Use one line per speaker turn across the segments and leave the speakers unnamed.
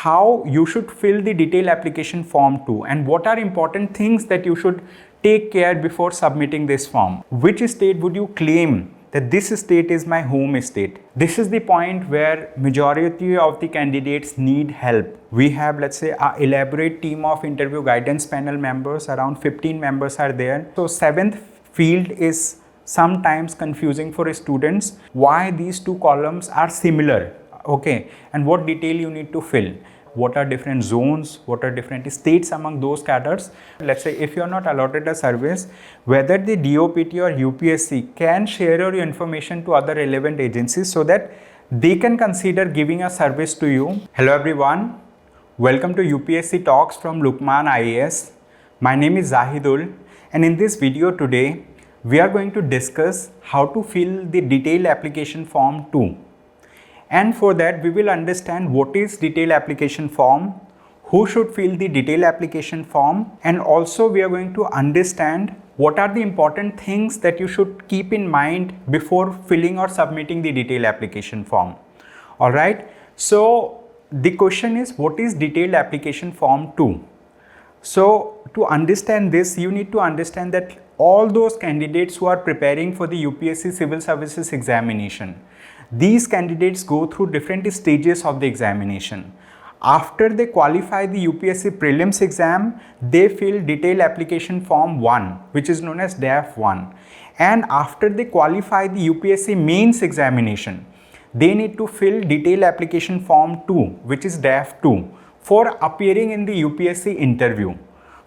how you should fill the detailed application form 2 and what are important things that you should take care before submitting this form. Which state would you claim that this state is my home state? This is the point where majority of the candidates need help. We have, let's say, an elaborate team of interview guidance panel members, around 15 members are there. So seventh field is sometimes confusing for students. Why these two columns are similar, okay, and what detail you need to fill. What are different zones, what are different states among those cadres. Let's say if you are not allotted a service, whether the DOPT or UPSC can share your information to other relevant agencies so that they can consider giving a service to you. Hello everyone, welcome to UPSC Talks from Lukmaan IAS. My name is Jahidul, and in this video today, we are going to discuss how to fill the detailed application form 2. And for that, we will understand what is detailed application form, who should fill the detailed application form, and also we are going to understand what are the important things that you should keep in mind before filling or submitting the detailed application form. Alright, so the question is, what is detailed application form 2? So to understand this, you need to understand that all those candidates who are preparing for the UPSC Civil Services Examination, these candidates go through different stages of the examination. After they qualify the UPSC prelims exam, they fill detailed application form 1, which is known as DAF-I. And after they qualify the UPSC mains examination, they need to fill detailed application form 2, which is DAF-II, for appearing in the UPSC interview.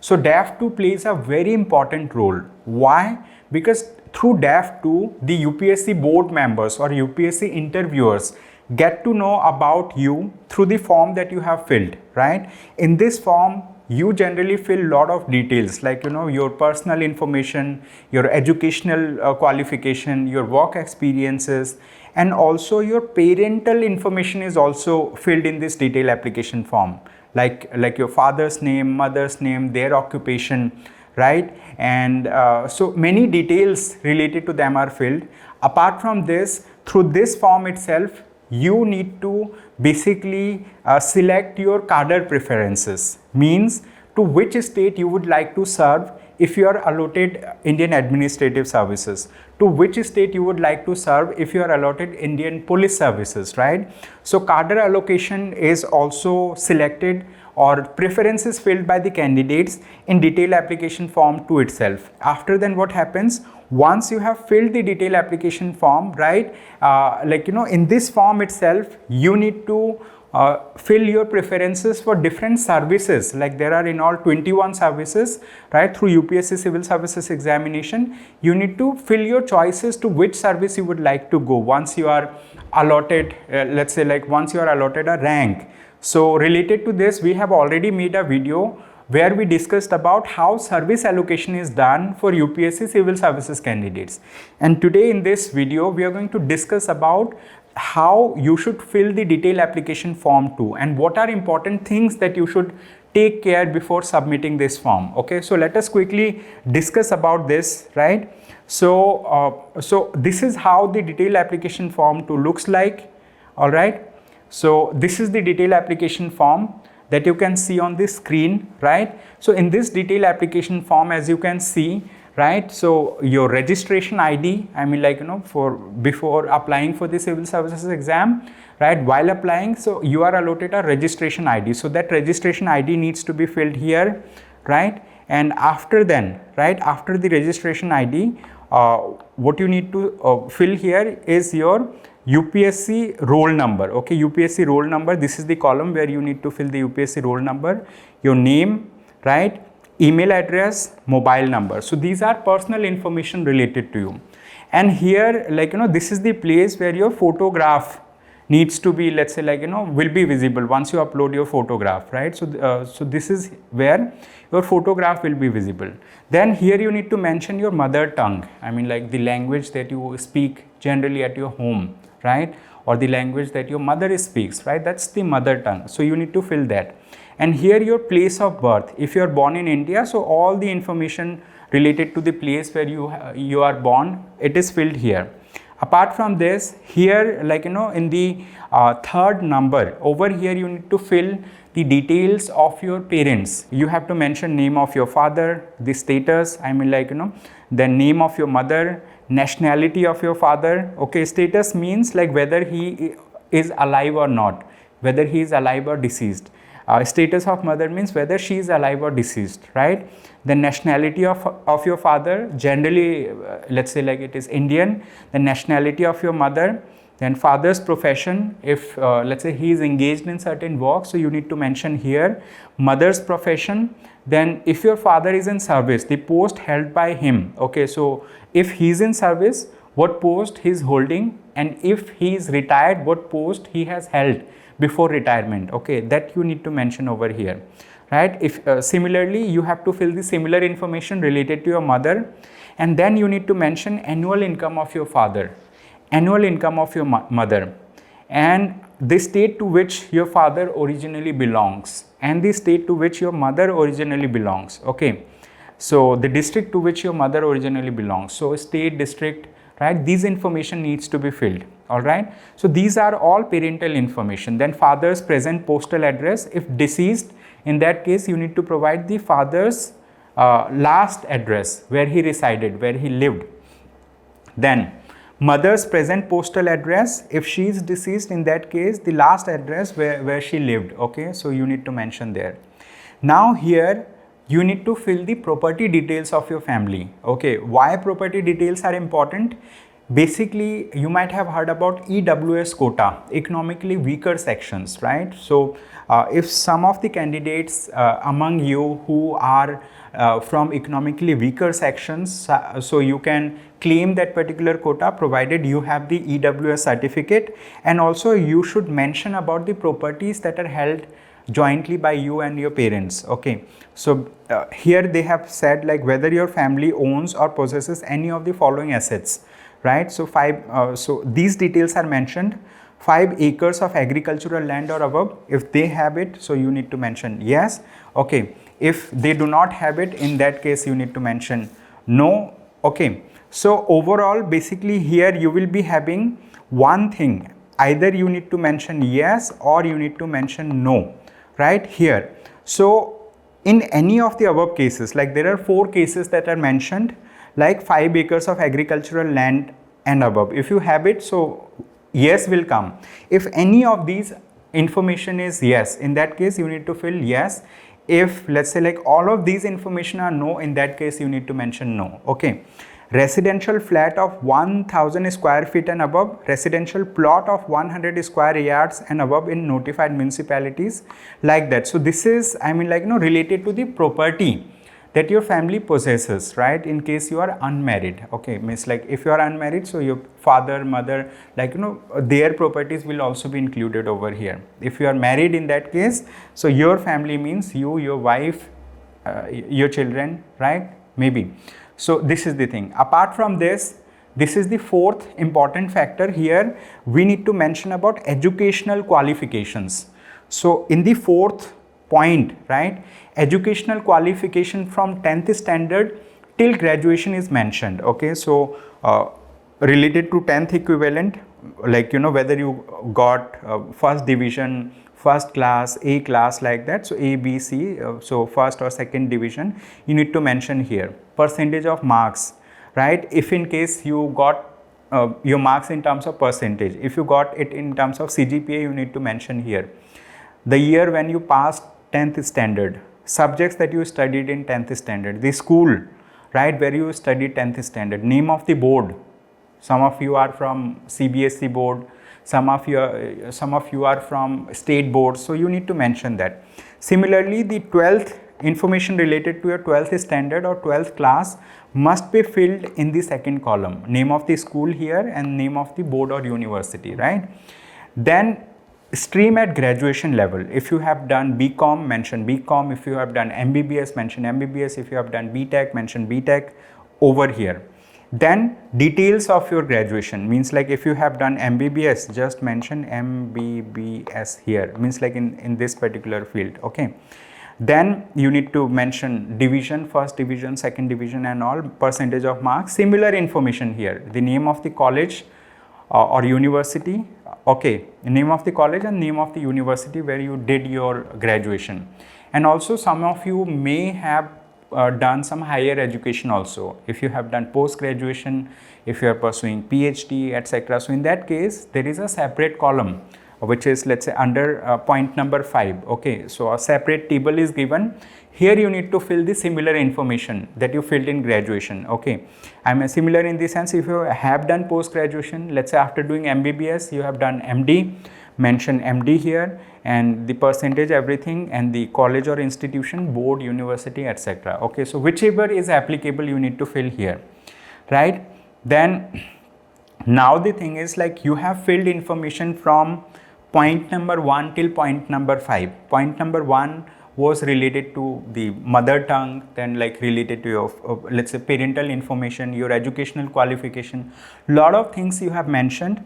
So DAF-II plays a very important role. Why? Because through DAF-II, the UPSC board members or UPSC interviewers get to know about you through the form that you have filled, right? In this form, you generally fill a lot of details like, your personal information, your educational qualification, your work experiences, and also your parental information is also filled in this detailed application form, like your father's name, mother's name, their occupation, right? And so many details related to them are filled. Apart from this, through this form itself, you need to basically select your cadre preferences, means to which state you would like to serve if you are allotted Indian Administrative Services, to which state you would like to serve if you are allotted Indian Police Services, right? So cadre allocation is also selected or preferences filled by the candidates in detailed application form 2 itself. After then what happens? Once you have filled the detailed application form, right, in this form itself, you need to fill your preferences for different services. Like there are in all 21 services, right, through UPSC Civil Services Examination. You need to fill your choices to which service you would like to go once you are allotted, let's say once you are allotted a rank. So related to this, we have already made a video where we discussed about how service allocation is done for UPSC Civil Services candidates. And today in this video, we are going to discuss about how you should fill the detailed application form 2 and what are important things that you should take care before submitting this form. Okay, so let us quickly discuss about this, right? So, this is how the detailed application form 2 looks like, all right? So this is the detailed application form that you can see on the screen, right? So in this detailed application form, as you can see, right, so your registration ID, for before applying for the civil services exam, right, while applying, so you are allotted a registration ID. So that registration ID needs to be filled here, right? And after then, right, after the registration ID, what you need to fill here is your UPSC roll number. Okay, UPSC roll number, this is the column where you need to fill the UPSC roll number, your name, right, email address, mobile number. So these are personal information related to you. And here, this is the place where your photograph needs to be, let's say, will be visible once you upload your photograph, right? So, so this is where your photograph will be visible. Then here you need to mention your mother tongue. The language that you speak generally at your home, right? Or the language that your mother speaks, right? That's the mother tongue. So you need to fill that. And here your place of birth. If you are born in India, so all the information related to the place where you are born, it is filled here. Apart from this, here, like, in the third number over here, you need to fill the details of your parents. You have to mention name of your father, the status, I mean, like, the name of your mother, nationality of your father. Okay, status means like whether he is alive or not, whether he is alive or deceased. Status of mother means whether she is alive or deceased, right? The nationality of your father, generally, let's say like it is Indian. The nationality of your mother, then father's profession, if let's say he is engaged in certain work, so you need to mention here. Mother's profession, then if your father is in service, the post held by him. Okay, so if he is in service, what post he is holding, and if he is retired, what post he has held before retirement. Okay, that you need to mention over here, right? If similarly, you have to fill the similar information related to your mother, and then you need to mention annual income of your father, annual income of your mother, and the state to which your father originally belongs, and the state to which your mother originally belongs. Okay, so the district to which your mother originally belongs, so state, district, right? These information needs to be filled. All right, so these are all parental information. Then father's present postal address, if deceased, in that case you need to provide the father's last address, where he resided, where he lived. Then mother's present postal address, if she is deceased, in that case the last address where she lived. Okay, so you need to mention there. Now here you need to fill the property details of your family. Okay, why property details are important? Basically, you might have heard about EWS quota, economically weaker sections, right? So if some of the candidates among you who are from economically weaker sections, so you can claim that particular quota provided you have the EWS certificate, and also you should mention about the properties that are held jointly by you and your parents. Okay, so here they have said like whether your family owns or possesses any of the following assets, right? So so these details are mentioned. 5 acres of agricultural land or above, if they have it, so you need to mention yes. Okay, if they do not have it, in that case you need to mention no. Okay, so overall basically here you will be having one thing, either you need to mention yes or you need to mention no, right here. So in any of the above cases, like there are 4 cases that are mentioned, like 5 acres of agricultural land and above, if you have it, so yes will come. If any of these information is yes, in that case you need to fill yes. If let's say like all of these information are no, in that case you need to mention no. Okay, residential flat of 1000 square feet and above, residential plot of 100 square yards and above in notified municipalities, like that. So this is, I mean, like, related to the property that your family possesses, right? In case you are unmarried. Okay, means like if you are unmarried, so your father, mother, like, their properties will also be included over here. If you are married, in that case, so your family means you, your wife, your children, right? Maybe. So this is the thing. Apart from this, this is the 4th important factor here. We need to mention about educational qualifications. So in the 4th point, right, educational qualification from 10th standard till graduation is mentioned. Okay, so related to 10th equivalent, like, whether you got first division, first class, A class, like that. So A, B, C, so first or second division, you need to mention here. Percentage of marks, right? If in case you got your marks in terms of percentage, if you got it in terms of CGPA, you need to mention here. The year when you passed 10th standard, subjects that you studied in 10th standard, the school, right, where you studied 10th standard, name of the board. Some of you are from CBSE board, some of you are from state board, so you need to mention that. Similarly, the 12th information related to your 12th standard or 12th class must be filled in the second column, name of the school here and name of the board or university, right? Then stream at graduation level, if you have done BCom, mention BCom. If you have done MBBS, mention MBBS. If you have done BTech, mention BTech over here. Then details of your graduation, means like if you have done MBBS, just mention MBBS here, means like in this particular field. Okay, then you need to mention division, first division, second division and all, percentage of marks. Similar information here, the name of the college, or university. Okay, name of the college and name of the university where you did your graduation. And also some of you may have done some higher education also. If you have done post graduation, if you are pursuing PhD, etc. So in that case, there is a separate column which is, let's say, under point number 5. Okay, so a separate table is given. Here you need to fill the similar information that you filled in graduation. Okay, I'm similar in the sense, if you have done post graduation, let's say after doing MBBS you have done MD, mention MD here, and the percentage, everything, and the college or institution, board, university, etc. Okay, so whichever is applicable you need to fill here, right? Then now the thing is, like, you have filled information from point number 1 till point number 5. Point number 1 was related to the mother tongue, then like related to your let's say parental information, your educational qualification, lot of things you have mentioned,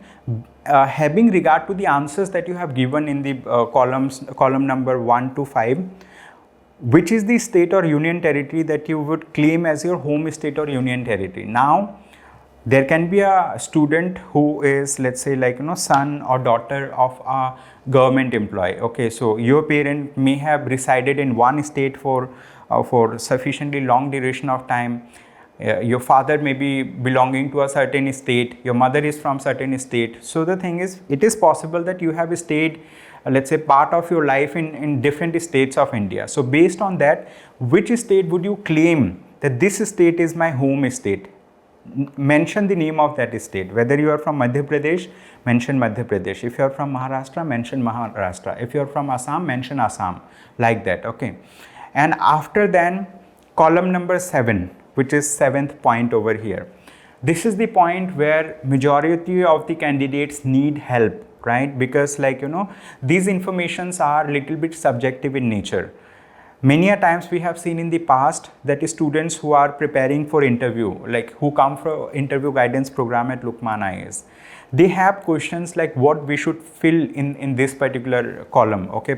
having regard to the answers that you have given in the column number 1 to 5. Which is the state or union territory that you would claim as your home state or union territory? Now there can be a student who is, let's say, like, son or daughter of a government employee. Okay, so your parent may have resided in one state for sufficiently long duration of time. Your father may be belonging to a certain state, your mother is from certain state. So the thing is, it is possible that you have stayed, let's say, part of your life in different states of India. So based on that, which state would you claim that this state is my home state? Mention the name of that state. Whether you are from Madhya Pradesh, mention Madhya Pradesh. If you are from Maharashtra, mention Maharashtra. If you are from Assam, mention Assam, like that. Okay, and after then, column number 7, which is 7th point over here. This is the point where majority of the candidates need help, right? Because, like, these informations are little bit subjective in nature. Many a times we have seen in the past that students who are preparing for interview, like who come for interview guidance program at Lukmaan IAS, they have questions like what we should fill in this particular column. Okay,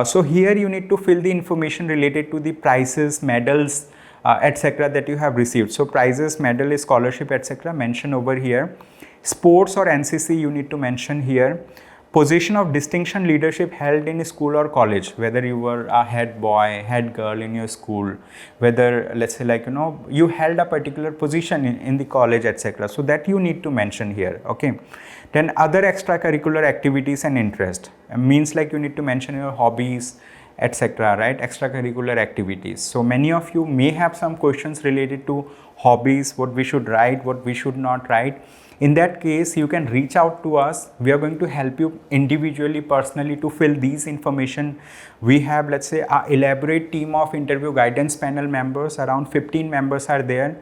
so here you need to fill the information related to the prizes, medals, etc. that you have received. So prizes, medal, scholarship, etc. mention over here. Sports or NCC you need to mention here. Position of distinction leadership held in school or college, whether you were a head boy, head girl in your school, whether, let's say, like, you held a particular position in the college, etc. So that you need to mention here. Okay, then other extracurricular activities and interest means, like, you need to mention your hobbies, etc. right? Extracurricular activities. So many of you may have some questions related to hobbies, what we should write, what we should not write. In that case, you can reach out to us. We are going to help you individually, personally, to fill these information. We have, let's say, an elaborate team of interview guidance panel members. Around 15 members are there.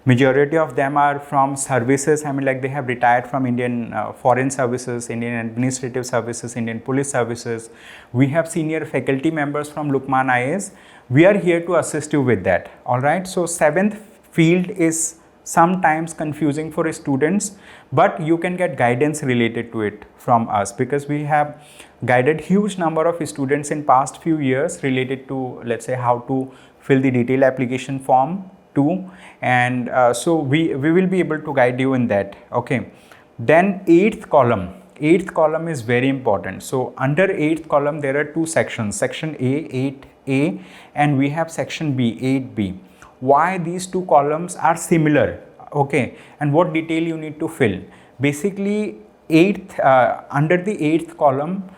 Majority of them are from services. I mean, like, they have retired from Indian Foreign Services, Indian Administrative Services, Indian Police Services. We have senior faculty members from Lukmaan IAS. We are here to assist you with that. All right. So 7th field is sometimes confusing for students, but you can get guidance related to it from us, because we have guided huge number of students in past few years related to, let's say, how to fill the detailed application form too, and so we will be able to guide you in that. Okay, then 8th column is very important. So under 8th column there are two sections, section A, 8A, and we have section B, 8B. Why these two columns are similar? Okay, and what detail you need to fill? Basically, under the 8th column,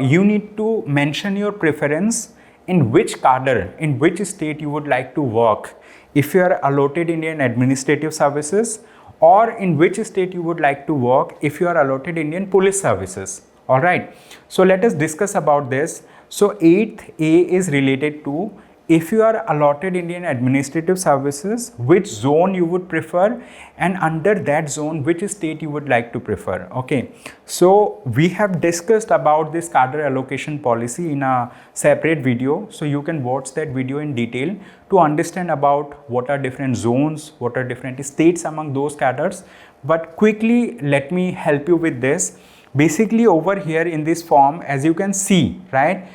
you need to mention your preference in which cadre, in which state you would like to work. If you are allotted Indian Administrative Services, or in which state you would like to work if you are allotted Indian Police Services. All right. So let us discuss about this. So 8th A is related to, if you are allotted Indian Administrative Services, which zone you would prefer, and under that zone, which state you would like to prefer. Okay, so we have discussed about this cadre allocation policy in a separate video, so you can watch that video in detail to understand about what are different zones, what are different states among those cadres. But quickly, let me help you with this. Basically, over here in this form, as you can see, right,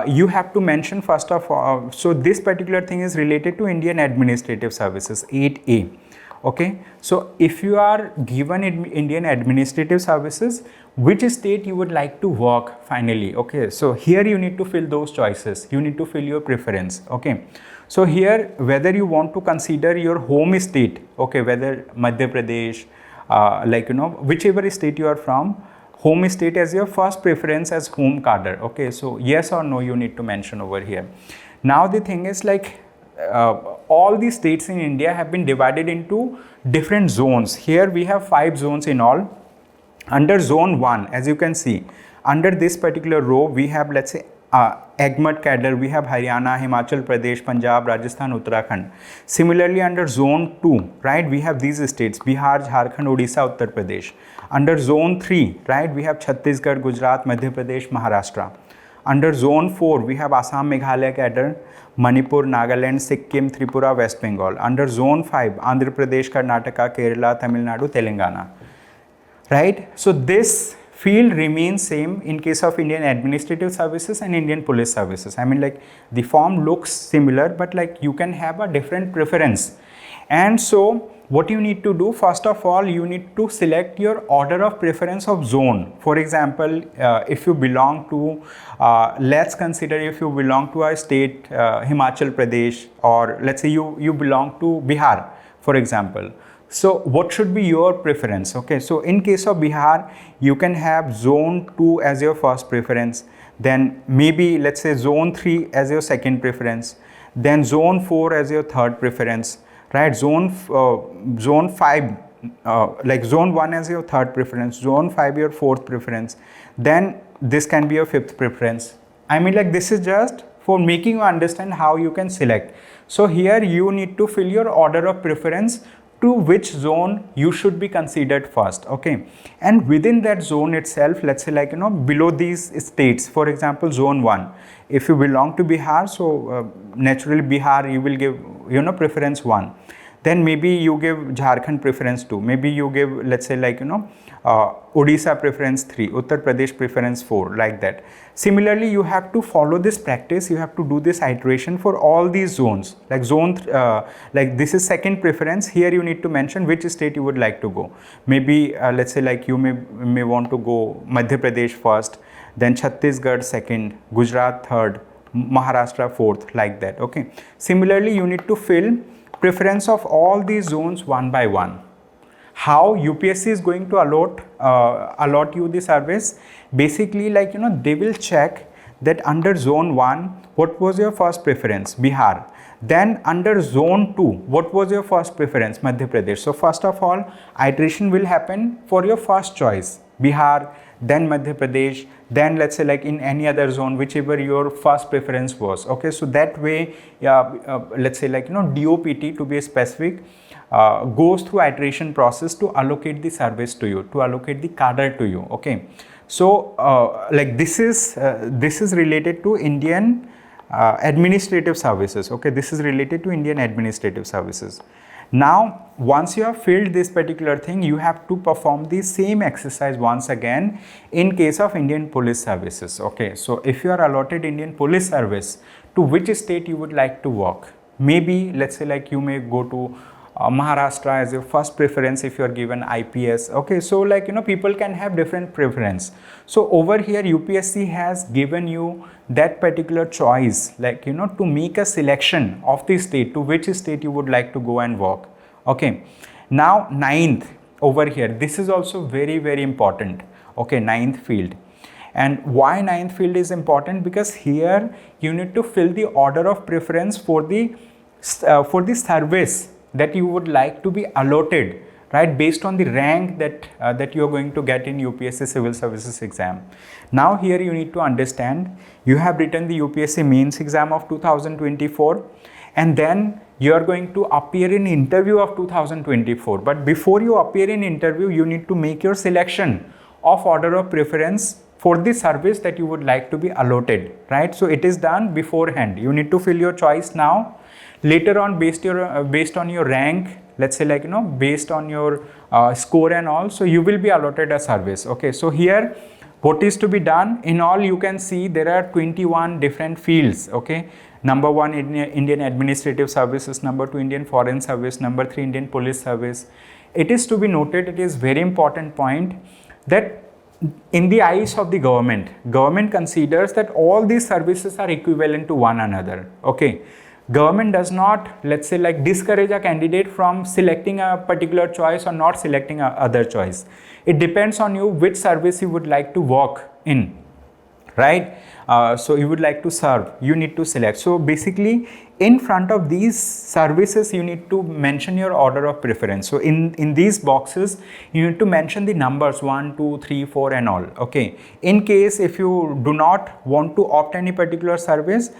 you have to mention first of all, so this particular thing is related to Indian Administrative Services, 8A. Okay, so if you are given Indian Administrative Services, which state you would like to work finally? Okay, so here you need to fill those choices. You need to fill your preference. Okay, so here whether you want to consider your home state, okay, whether Madhya Pradesh, whichever state you are from, home state as your first preference as home cadre. Okay, so yes or no you need to mention over here. Now the thing is all the states in India have been divided into different zones. Here we have 5 zones in all. Under zone 1, as you can see, under this particular row we have, let's say, Agmat cadre, we have Haryana, Himachal Pradesh, Punjab, Rajasthan, Uttarakhand. Similarly, under zone 2, right, we have these states: Bihar, Jharkhand, Odisha, Uttar Pradesh. Under zone 3, right, we have Chhattisgarh, Gujarat, Madhya Pradesh, Maharashtra. Under zone 4, we have Assam, Meghalaya cadre, Manipur, Nagaland, Sikkim, Tripura, West Bengal. Under zone 5, Andhra Pradesh, Karnataka, Kerala, Tamil Nadu, Telangana. Right? So this field remains same in case of Indian Administrative Services and Indian Police Services. I mean, the form looks similar, but you can have a different preference. And so what you need to do, first of all, you need to select your order of preference of zone. For example, if you belong to, let's consider if you belong to a state, Himachal Pradesh, or let's say you belong to Bihar, for example. So what should be your preference? Okay, so in case of Bihar, you can have zone 2 as your first preference, then maybe let's say zone 3 as your second preference, then zone 4 as your third preference, right? Zone 5, zone 1 as your third preference, zone 5 your fourth preference, then this can be your fifth preference. I mean, this is just for making you understand how you can select. So here you need to fill your order of preference to which zone you should be considered first. Okay, and within that zone itself, let's say below these states, for example, zone 1, if you belong to Bihar, so naturally Bihar you will give preference 1. Then maybe you give Jharkhand preference 2, maybe you give, let's say Odisha preference 3, Uttar Pradesh preference 4, like that. Similarly, you have to follow this practice, you have to do this iteration for all these zones. This is second preference, here you need to mention which state you would like to go. Maybe let's say you may want to go Madhya Pradesh first, then Chhattisgarh second, Gujarat third, Maharashtra fourth, like that. Okay, similarly you need to fill preference of all these zones one by one. How UPSC is going to allot you the service? Basically, they will check that under zone 1, what was your first preference? Bihar. Then under zone 2, what was your first preference? Madhya Pradesh. So first of all, iteration will happen for your first choice, Bihar, then Madhya Pradesh, then let's say in any other zone, whichever your first preference was. Okay, so that way, let's say DOPT, to be specific, goes through iteration process to allocate the service to you, to allocate the cadre to you. Okay, so this is related to Indian Administrative Services. Okay, this is related to Indian Administrative Services. Now, once you have filled this particular thing, you have to perform the same exercise once again in case of Indian Police Services. Okay, so if you are allotted Indian Police Service, to which state you would like to work? Maybe let's say you may go to Maharashtra as your first preference if you are given IPS. Okay, so people can have different preference. So over here UPSC has given you that particular choice, to make a selection of the state, to which state you would like to go and work. Okay, now 9th over here, this is also very, very important. Okay, 9th field. And why 9th field is important? Because here you need to fill the order of preference for the service that you would like to be allotted, right, based on the rank that you are going to get in UPSC Civil Services exam. Now here you need to understand, you have written the UPSC mains exam of 2024, and then you are going to appear in interview of 2024. But before you appear in interview, you need to make your selection of order of preference for the service that you would like to be allotted, right? So it is done beforehand. You need to fill your choice now. Later on, based on your rank, let's say based on your score and all, so you will be allotted a service. Okay, so here What is to be done? In all, you can see there are 21 different fields. Okay, number 1 Indian Administrative Services, number 2 Indian Foreign Service, number 3 Indian Police Service. It is to be noted, it is very important point that in the eyes of the government considers that all these services are equivalent to one another. Okay, government does not, let's say, like discourage a candidate from selecting a particular choice or not selecting a other choice. It depends on you which service you would like to work in, right? So you would like to serve, you need to select. So basically, in front of these services, you need to mention your order of preference. So in these boxes, you need to mention the numbers 1, 2, 3, 4 and all. Okay. In case if you do not want to opt any particular service,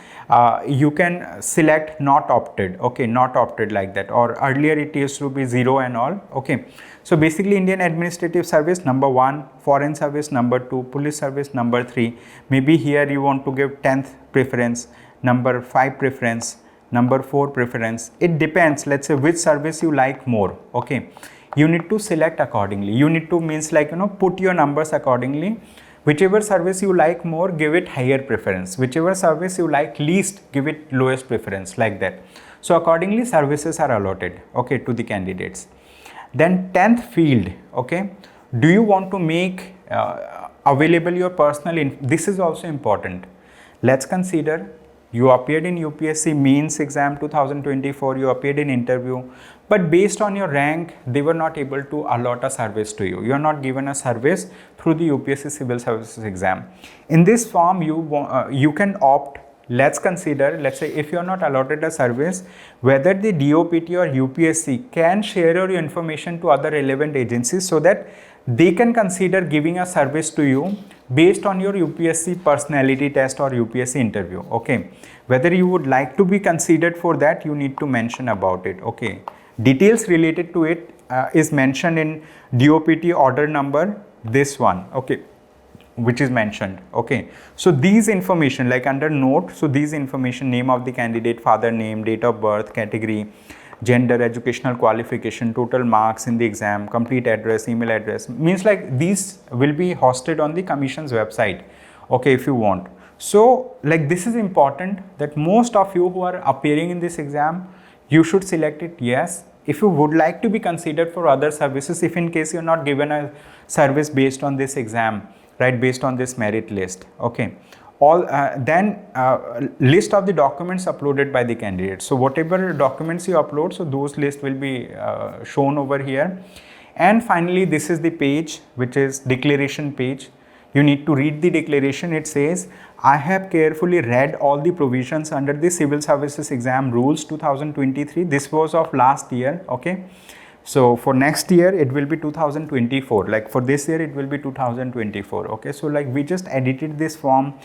you can select not opted. Okay, not opted like that. Or earlier it used to be 0 and all. Okay. So basically, Indian Administrative Service number 1, Foreign Service number 2, Police Service number 3. Maybe here you want to give 10th preference, number 5 preference, number 4 preference. It depends, let's say, which service you like more. Okay, you need to select accordingly. You need to means like, put your numbers accordingly. Whichever service you like more, give it higher preference. Whichever service you like least, give it lowest preference, like that. So accordingly, services are allotted, okay, to the candidates. Then 10th field, okay, do you want to make available your personal this is also important. Let's consider you appeared in UPSC Mains Exam 2024, you appeared in interview, but based on your rank, they were not able to allot a service to you. You are not given a service through the UPSC Civil Services Exam. In this form, you can opt. Let's consider, let's say, if you are not allotted a service, whether the DOPT or UPSC can share your information to other relevant agencies so that they can consider giving a service to you based on your UPSC personality test or UPSC interview. Okay, whether you would like to be considered for that, you need to mention about it. Okay, details related to it is mentioned in DOPT order number, this one. Okay, which is mentioned. Okay, so these information, like under note, so these information, name of the candidate, father name, date of birth, category, gender, educational qualification, total marks in the exam, complete address, email address, means like these will be hosted on the commission's website. Okay, if you want. So like this is important that most of you who are appearing in this exam, you should select it yes. If you would like to be considered for other services, if in case you're not given a service based on this exam, right, based on this merit list. Okay, all then list of the documents uploaded by the candidate. So whatever documents you upload, so those list will be shown over here. And finally, this is the page which is declaration page. You need to read the declaration. It says, I have carefully read all the provisions under the Civil Services Exam Rules 2023. This was of last year. Okay, so for next year it will be 2024, like for this year it will be 2024. Okay, so like we just edited this form,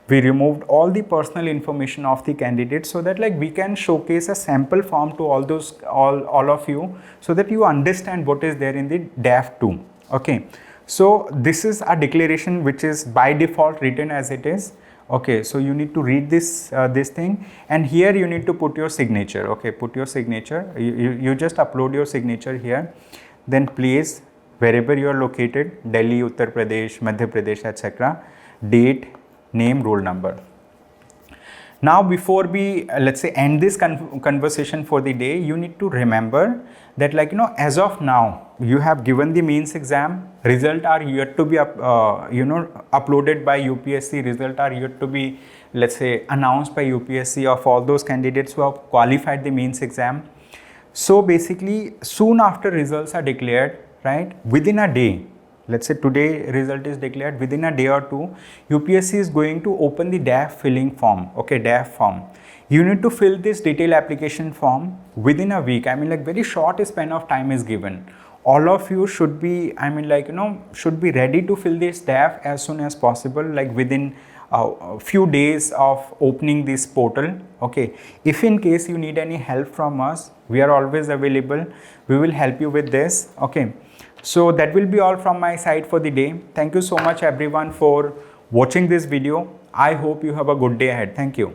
we removed all the personal information of the candidate so that like we can showcase a sample form to all of you so that you understand what is there in the DAF-II. Okay, so this is a declaration which is by default written as it is. Okay, so you need to read this thing, and here you need to put your signature. Okay, put your signature. You just upload your signature here, then place wherever you are located, Delhi, Uttar Pradesh, Madhya Pradesh, etc. Date, name, roll number. Now before we let's say end this conversation for the day, you need to remember that like as of now you have given the mains exam, result are yet to be uploaded by UPSC, result are yet to be let's say announced by UPSC of all those candidates who have qualified the mains exam. So basically soon after results are declared, right, within a day, let's say today result is declared, within a day or two, UPSC is going to open the DAF filling form. Okay, DAF form. You need to fill this detailed application form within a week. I mean like very short span of time is given. All of you should be, I mean like should be ready to fill this DAF as soon as possible, like within a few days of opening this portal. Okay, if in case you need any help from us, we are always available. We will help you with this. Okay. So that will be all from my side for the day. Thank you so much everyone for watching this video. I hope you have a good day ahead. Thank you.